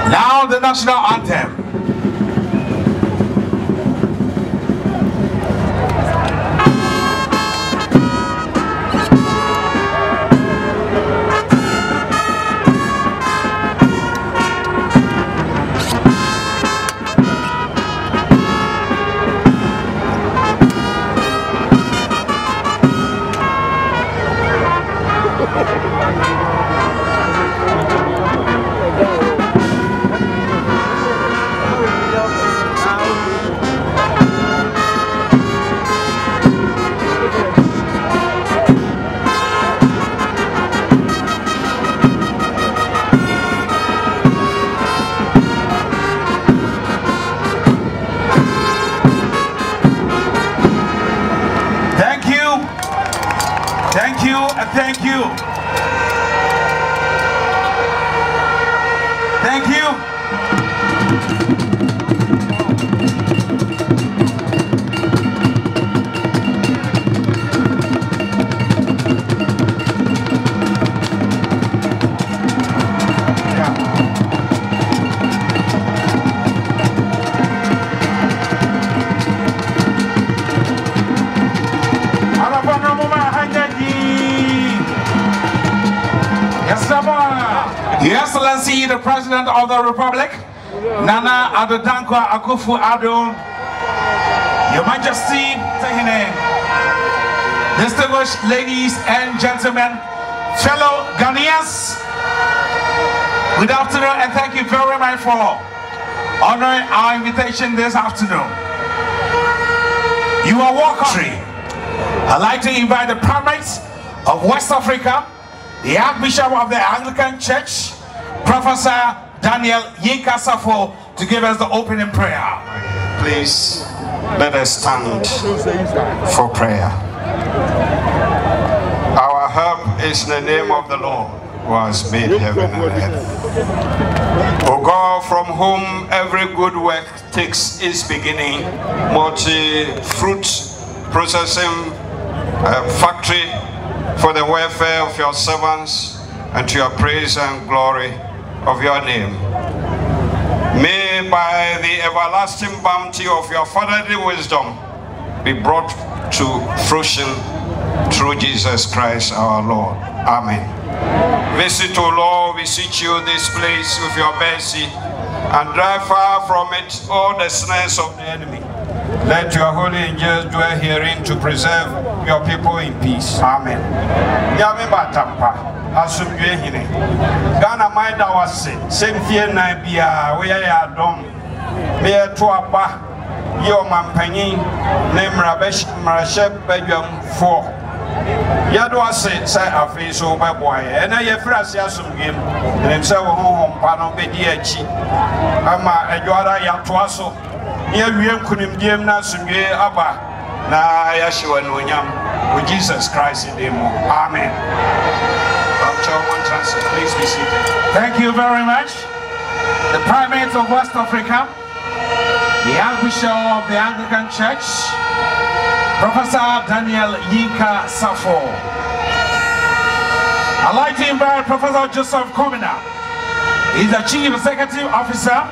Now the national anthem. Thank you. Thank you. Your Excellency, the President of the Republic, Nana Addo Akufo-Addo, Your Majesty, distinguished ladies and gentlemen, fellow Ghanaians, good afternoon and thank you very much for honoring our invitation this afternoon. You are welcome. I'd like to invite the primates of West Africa, the Archbishop of the Anglican Church, Professor Daniel Yinkasafo, to give us the opening prayer. Please let us stand for prayer. Our help is in the name of the Lord, who has made heaven and earth. O God, from whom every good work takes its beginning, multi-fruit processing factory for the welfare of your servants and to your praise and glory of your name. May by the everlasting bounty of your fatherly wisdom be brought to fruition through Jesus Christ our Lord. Amen. Visit, O Lord, beseech you this place with your mercy, and drive far from it all the snares of the enemy. Let your holy angels dwell herein to preserve your people in peace. Amen. Ghana my dawase semfie na bia we ya dom me to aba yo mampanyin na mrahye badwam fo yado ase sai afi so beboy e na ye frase asomgem nem se wo honhom pa no be di achi ama adwara ya to aso ye wiem kunimdiem na asomge aba na ya hyewa no nyam with Jesus Christ in the name. Amen. Please be seated. Thank you very much. The Primate of West Africa, the Archbishop of the Anglican Church, Professor Daniel Yinkasafo. I'd like to invite Professor Joseph Komina. He's the Chief Executive Officer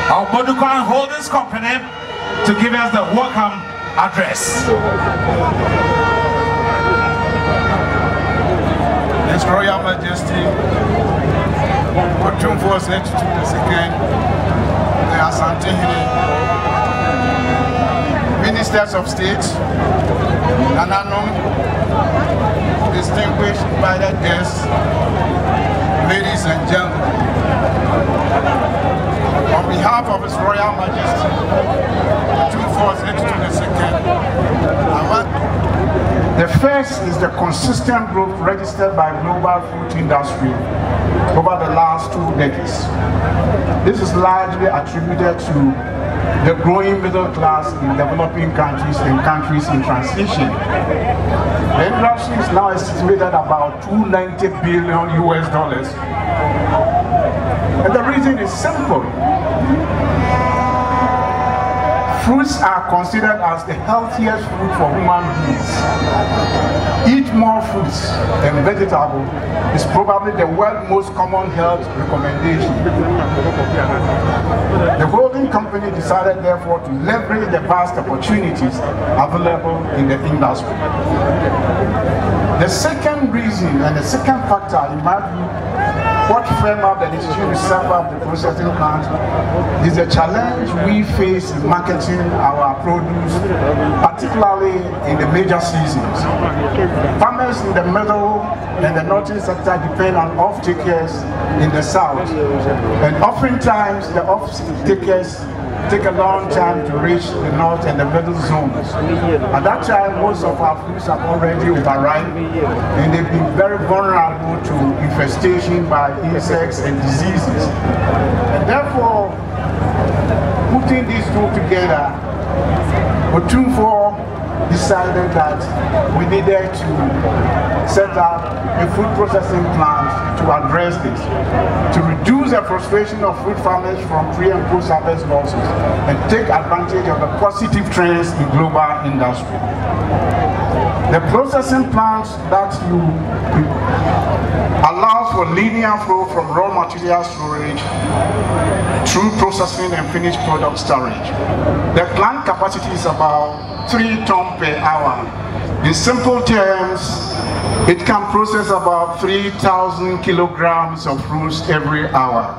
of Bodukan Holdings Company to give us the welcome address. His Royal Majesty, Otumfuo II, the Asante, Ministers of State, Nananom, distinguished invited guests, ladies and gentlemen. On behalf of His Royal Majesty, Otumfuo II, I want. The first is the consistent growth registered by global food industry over the last 2 decades. This is largely attributed to the growing middle class in developing countries and countries in transition. The industry is now estimated about $290 billion US. And the reason is simple. Fruits are considered as the healthiest food for human beings. Eat more fruits and vegetables is probably the world's most common health recommendation. The holding company decided therefore to leverage the vast opportunities available in the industry. The second reason and the second factor in my view what frame up the decision to set up the processing plant is the challenge we face in marketing our produce, particularly in the major seasons. Farmers in the middle and the northern sector depend on off-takers in the south, and oftentimes the off-takers take a long time to reach the north and the middle zones. At that time, most of our fruits are already overripe, and they've been very vulnerable to infestation by insects and diseases. And therefore, putting these two together, Otumfuo decided that we needed to set up a food processing plant to address this, to reduce the frustration of food farmers from pre and post harvest losses and take advantage of the positive trends in global industry. The processing plant that allows for linear flow from raw material storage through processing and finished product storage. The plant capacity is about 3 tons per hour. In simple terms, it can process about 3,000 kilograms of fruits every hour.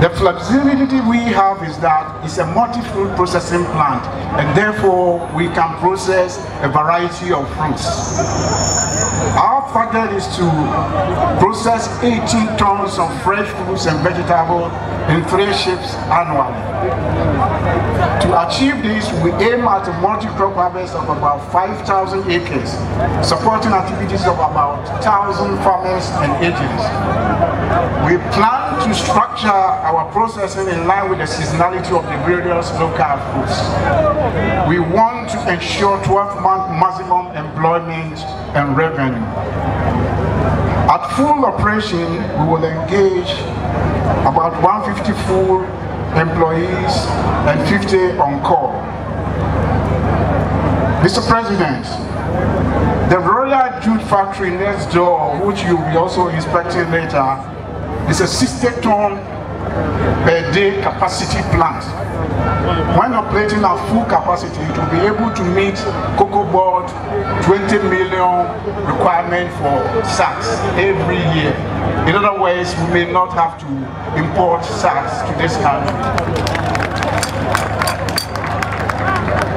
The flexibility we have is that it's a multi-fruit processing plant, and therefore we can process a variety of fruits. Our target is to process 18 tons of fresh fruits and vegetables in 3 shifts annually. To achieve this, we aim at a multi-crop harvest of about 5,000 acres, supporting activities of about 1,000 farmers and agents. We plan to structure our processing in line with the seasonality of the various local foods. We want to ensure 12-month maximum employment and revenue. At full operation, we will engage about 150 full employees and 50 on call. Mr. President, the Royal Jute Factory next door, which you'll be also inspecting later, is a 60-ton per day capacity plant. When operating at full capacity, it will be able to meet cocoa board 20 million requirement for sacks every year. In other words, we may not have to import sacks to this country.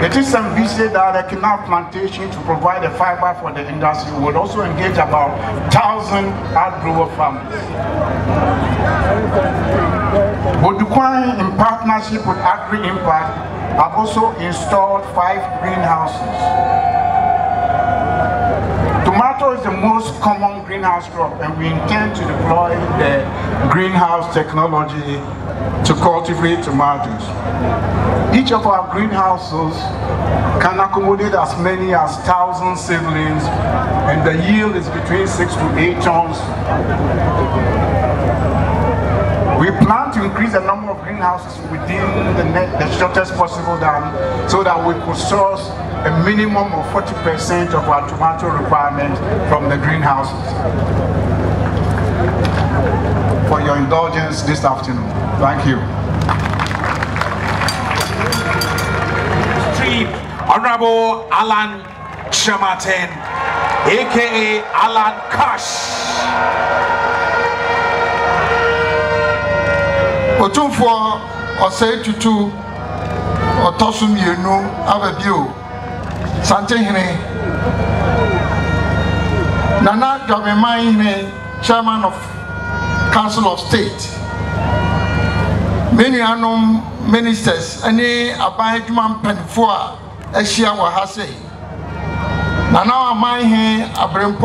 It is envisaged that the canal plantation to provide the fiber for the industry would also engage about 1,000 hard-grower farmers. Bodukwai, in partnership with Agri-Impact, have also installed 5 greenhouses. Tomato is the most common greenhouse crop, and we intend to deploy the greenhouse technology to cultivate tomatoes. Each of our greenhouses can accommodate as many as 1,000 seedlings, and the yield is between 6 to 8 tons. We plan to increase the number of greenhouses within the shortest possible time, so that we could source a minimum of 40% of our tomato requirement from the greenhouses. For your indulgence this afternoon. Thank you. Honorable Alan Shamaten, aka Alan Cash. Otumfuo, Osei Tutu, Otosumienu, Abibirem, Asante Nana Ghanaian Chairman of Council of State. Many ministers, any Abibirem Penfua, Eshia Wahase. Nana Amaihe, Abirem,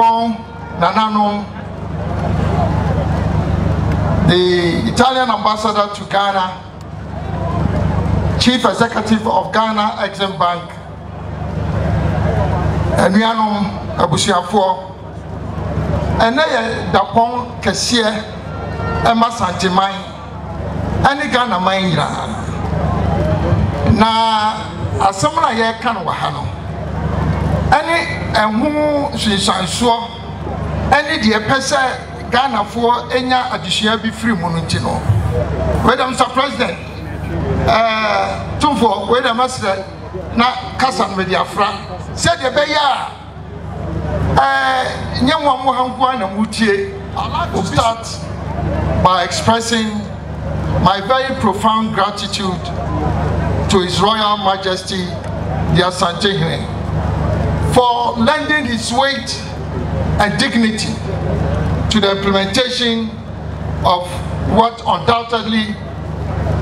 Nanano, the Italian ambassador to Ghana, Chief Executive of Ghana Exim Bank, and NYANSAPO Abusuafoɔ, and they Dapon Kessie, Emma Santiman, and Ghana Maina. Na asamra ye kan wahano. Any and who she saw any dear pesa. Ghana for enya additional be free monutino. Wait, Mr. President, Otumfuo, wait a master na Kasan media fra said the beya nyamwa muhankwa na mutie. I'd like to start by expressing my very profound gratitude to His Royal Majesty the Asante for lending his weight and dignity to the implementation of what undoubtedly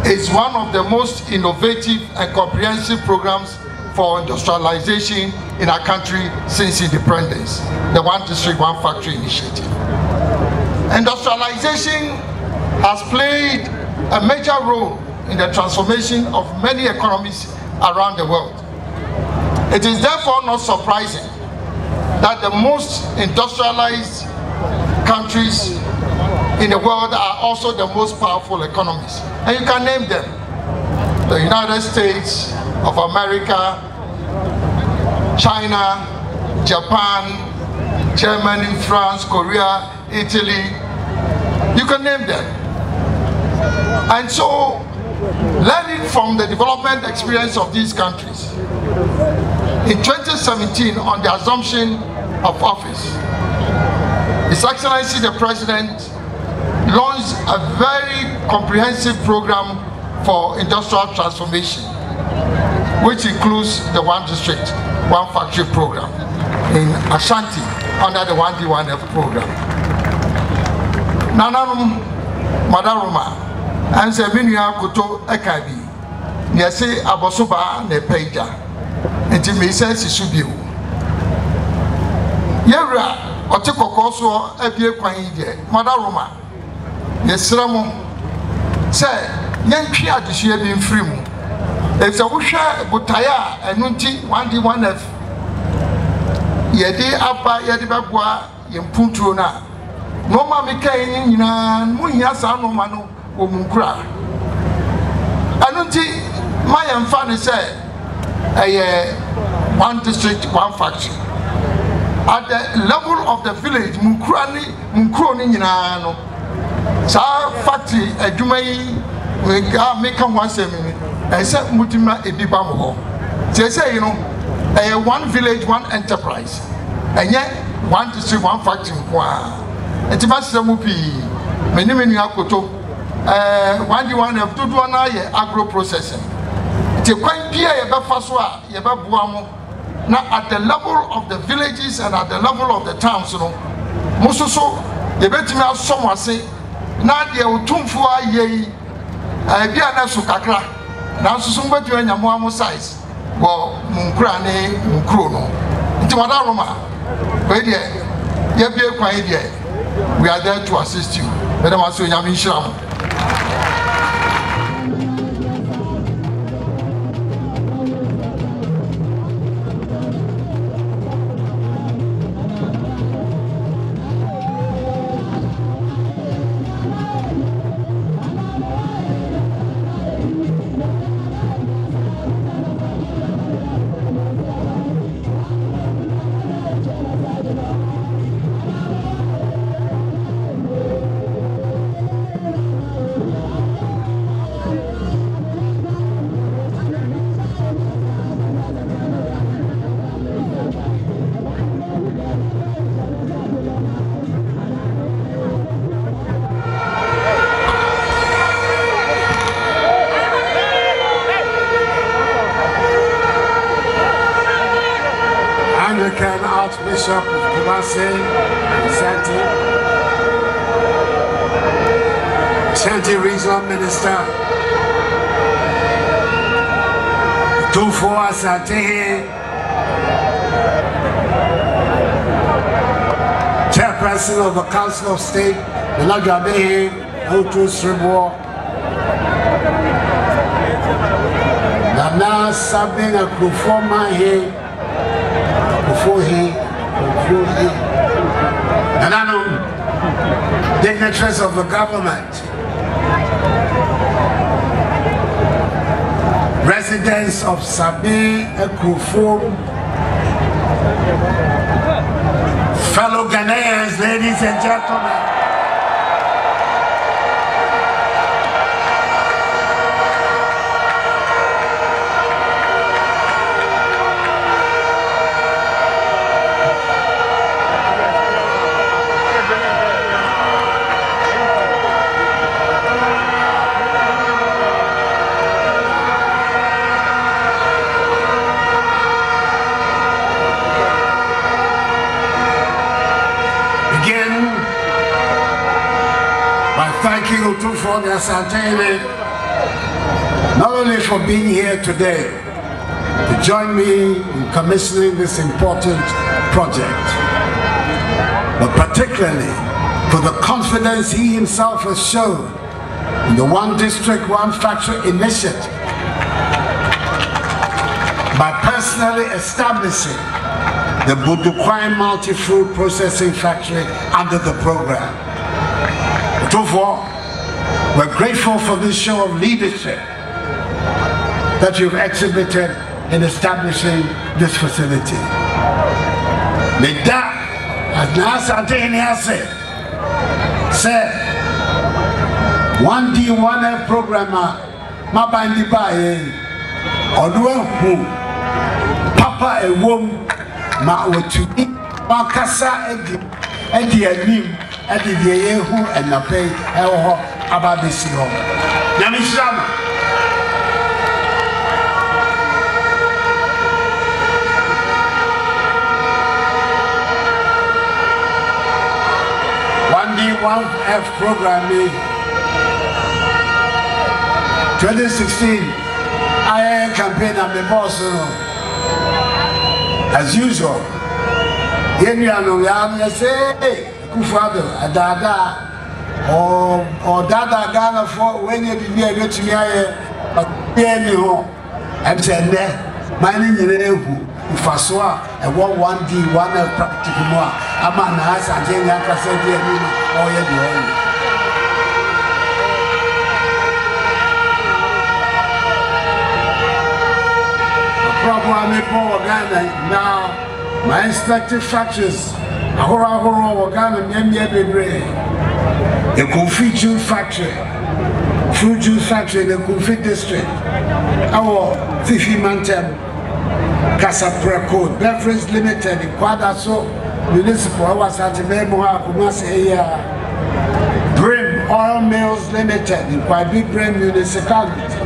is one of the most innovative and comprehensive programs for industrialization in our country since independence, the One District, One Factory initiative. Industrialization has played a major role in the transformation of many economies around the world. It is therefore not surprising that the most industrialized countries in the world are also the most powerful economies. And you can name them. The United States of America, China, Japan, Germany, France, Korea, Italy. You can name them. And so, learning from the development experience of these countries, in 2017, on the assumption of office, His Excellency the President launched a very comprehensive program for industrial transformation, which includes the One District, One Factory program in Ashanti under the 1D1F program. Nananum Madaruma and Sebinia Kuto Ekabi. near say Abosoba ne Peja, and to me says it should be. Yera, or take a course or a beer quine, Madaroma. Yes, Ramo say, Yankee at the sheer being free. If a wisha Butaya and Nunti 1D1F, Yedi Abba Yadibabwa, Yempuntrona. No mammy came in Munyasa no manu or Munkra. Anunti, my and funny say, one district, one factory. At the level of the village, Munkroni Nano. Sa factory, a Jumai, we make a 1 minute. I said Mutima Ebibamo. They say, you know, one village, one enterprise. And yet, one district, one factory. And the master Mupi, many Akoto, 1D1 of Tutu agro processing. The quite Pia Yabafaswa, Yababuamo. Now, at the level of the villages and at the level of the towns, you know, Musoso, the Betima someone say, Nadia Otumfuo ye, Biana Sukakra. Now, Susumba to any more size. Well, Munkrane, Munkrono. Into Madaroma, where you be a quiet. We are there to assist you. Madam Asu Yamin Sham. Archbishop of Asante, Ashanti Regional Minister, Otumfuo Asante, Chairperson of the Council of State, Nagabe, Otumfuo, Nana Sabin Akufoma here. And I know dignitaries of the government, residents of Sabi Ekufo, fellow Ghanaians, ladies and gentlemen. Thanking Otumfuo the Asante not only for being here today to join me in commissioning this important project, but particularly for the confidence he himself has shown in the One District, One Factory initiative by personally establishing the Budukwai Multi-Food Processing Factory under the program. Otumfuo, we're grateful for this show of leadership that you've exhibited in establishing this facility. May that, as Asante and African said, 1D1F programmer, Mabandi Baye, Oduenhu, Papa a womb, Ma Otumi, Makasa Edi Anim, Edi Yehu, and Nape, Elho, Ababisio. Yamishama.1D1F programming 2016 I campaign and the boss, as usual. I say, hey, Kufado, Adada, or Dada Ghana for when you be able to I'm saying, mining in the Faswa, and 1D, one practical more. I'm an ass and then I can say, oh, yeah, now, my inspective factories, Ahora, Ghana, Abibirem, the Kofi Juice Factory, Fruit Juice Factory, the Kofi District, our Fifi Mantem, Casa Preco, Beverage Limited, the Quadaso Municipal, our Santimemo, Kumasi, Brim Oil Mills Limited, in Abibirem Municipality.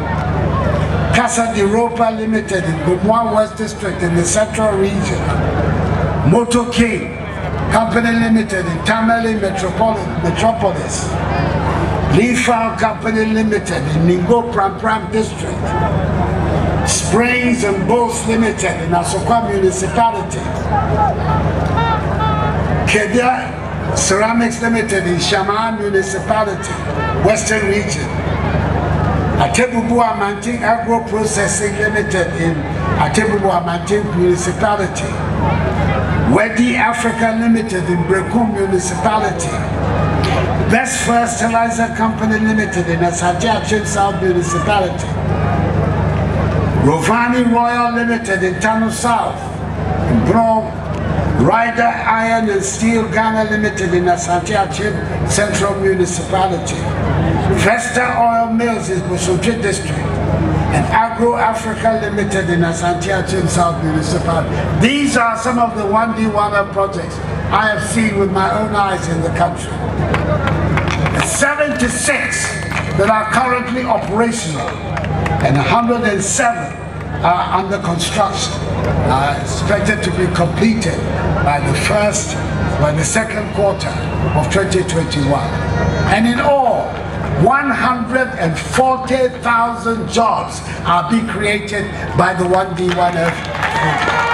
Casa de Ropa Limited in Gumwa West District in the Central Region. Motor King Company Limited in Tamale Metropolis. Leafal Company Limited in Ningo Pram District. Springs and Boats Limited in Asokwa Municipality. Kedia Ceramics Limited in Shaman Municipality, Western Region. Atebubu Amantin Agro Processing Limited in Atebubu Amantin Municipality. Wedi Africa Limited in Brekum Municipality. Best Fertilizer Company Limited in Asante South Municipality. Rovani Royal Limited in Tano South. In Brom. Ryder Iron and Steel Ghana Limited in Asante Central Municipality. Vesta Oil Mills in Bosotwe District, and Agro Africa Limited in Asante South Municipality. These are some of the 1D water projects I have seen with my own eyes in the country. 76 that are currently operational, and 107 are under construction, are expected to be completed by the second quarter of 2021. And in all, 140,000 jobs are being created by the 1D1F program.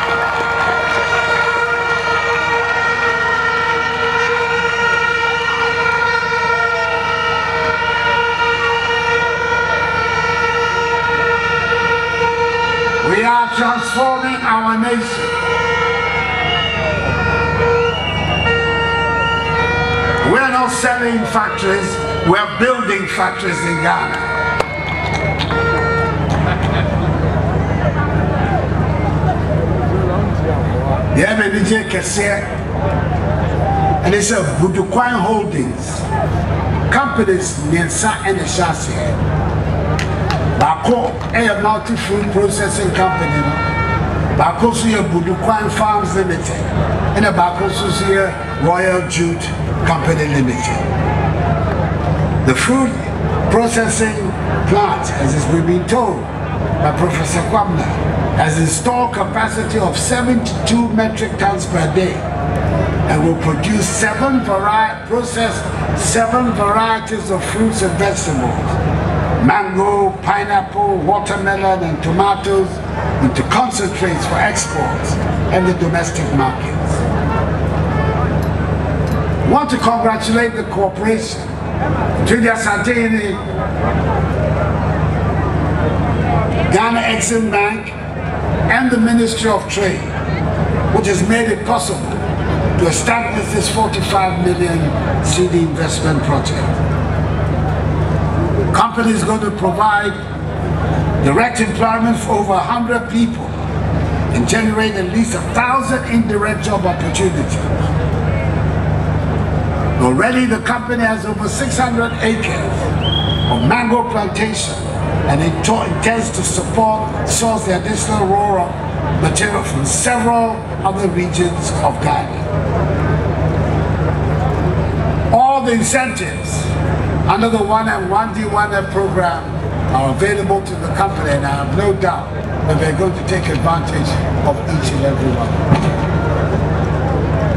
We are transforming our nation. We are not selling factories. We are building factories in Ghana. The MNJ Kese, and it's a Budukwan Holdings, companies NYANSAPO and Ashanti. Bako, a multi-food processing company. Bako suya Budukwan Farms Limited, and a Bako suya Royal Jute Company Limited. The food processing plant, as has been told by Professor Kwamna, has installed capacity of 72 metric tons per day and will produce 7 varieties of fruits and vegetables, mango, pineapple, watermelon, and tomatoes into concentrates for exports and the domestic markets. I want to congratulate the cooperation between the Asante Ghana Exim Bank and the Ministry of Trade, which has made it possible to establish this 45 million CD investment project. The company is going to provide direct employment for over 100 people and generate at least 1,000 indirect job opportunities. Already the company has over 600 acres of mango plantation and it intends to source the additional raw material from several other regions of Ghana. All the incentives under the 1D1F program are available to the company, and I have no doubt that they're going to take advantage of each and every one.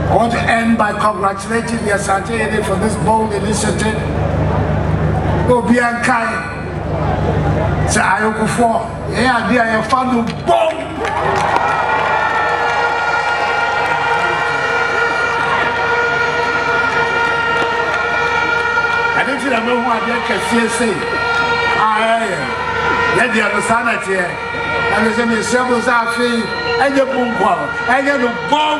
I want to end by congratulating the Asante for this bold initiative. Go Biankai. Say Otumfuo, yeah, they are fan of bomb. I don't think I know what they can say. Let the understand here. And it's in the several fee and the boom bomb. And then the bomb.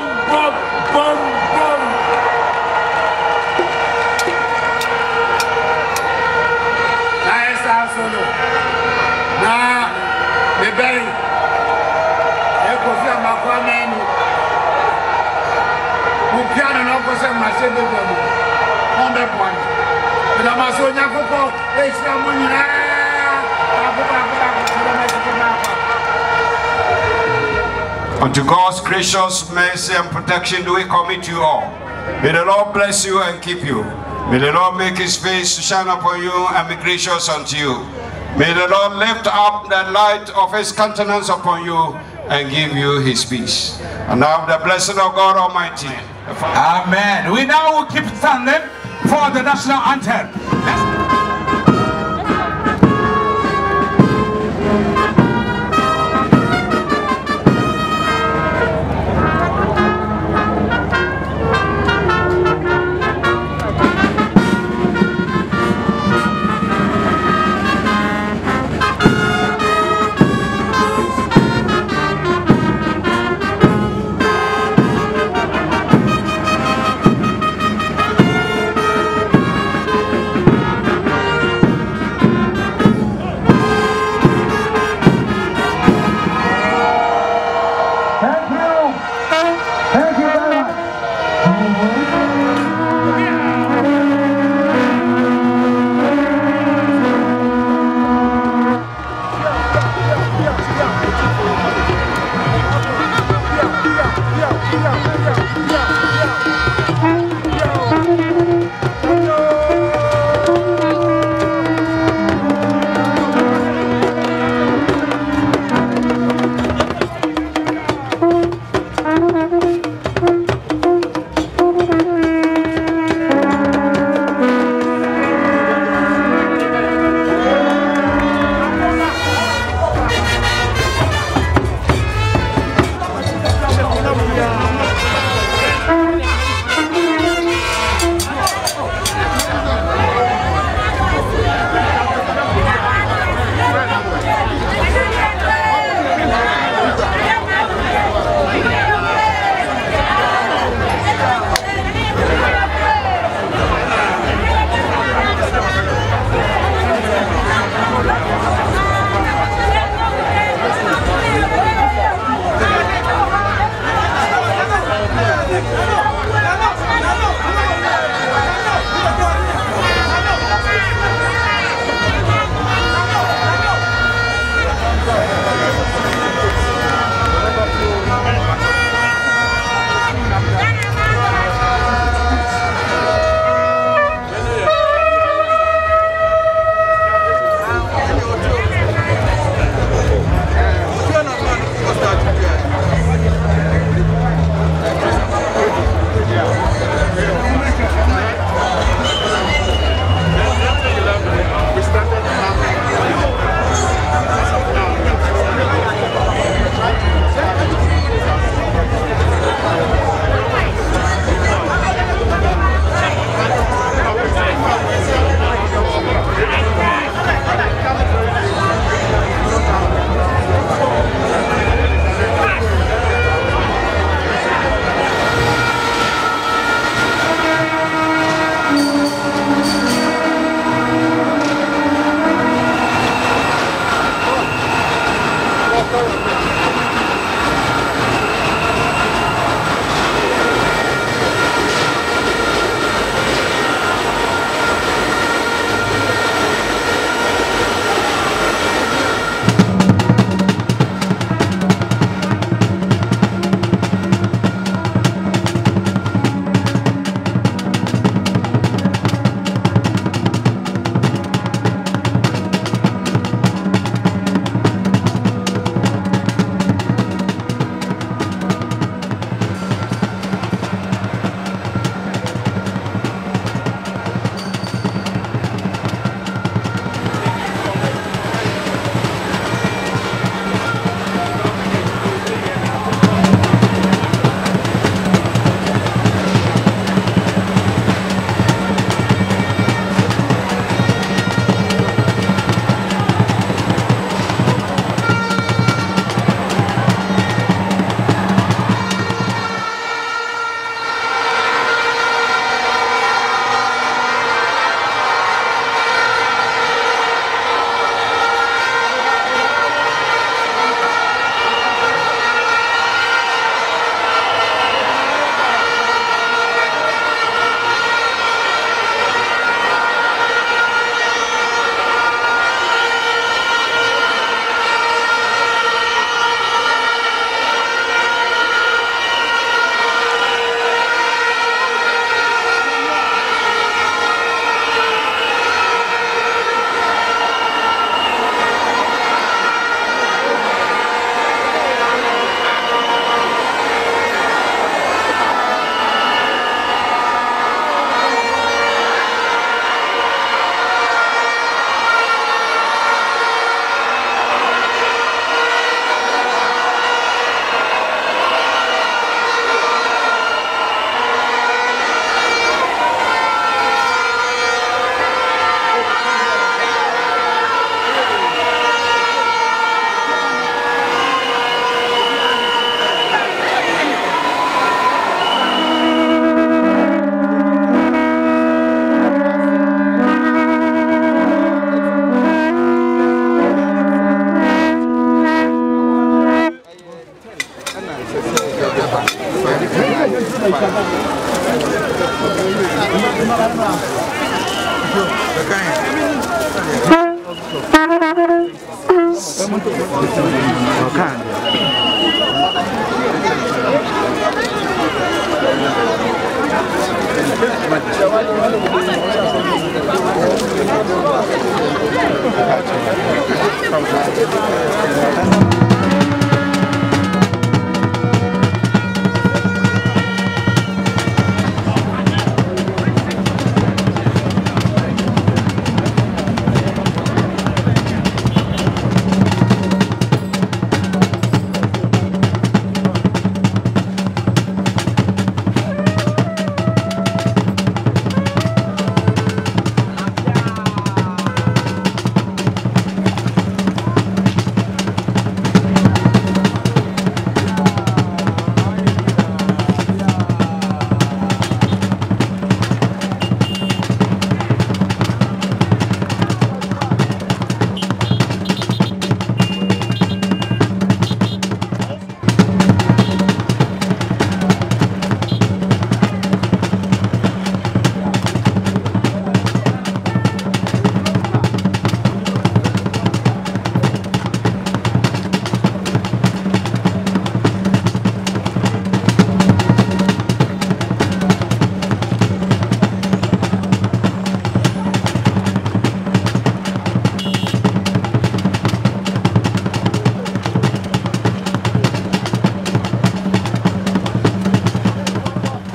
Nice answer. Now, the bank. Echo from my family. Who can and offer my city on that point. But I'm also not for extra money. Unto God's gracious mercy and protection do we commit you all. May the Lord bless you and keep you. May the Lord make his face to shine upon you and be gracious unto you. May the Lord lift up the light of his countenance upon you and give you his peace. And now the blessing of God Almighty. Amen. We now will keep standing for the national anthem.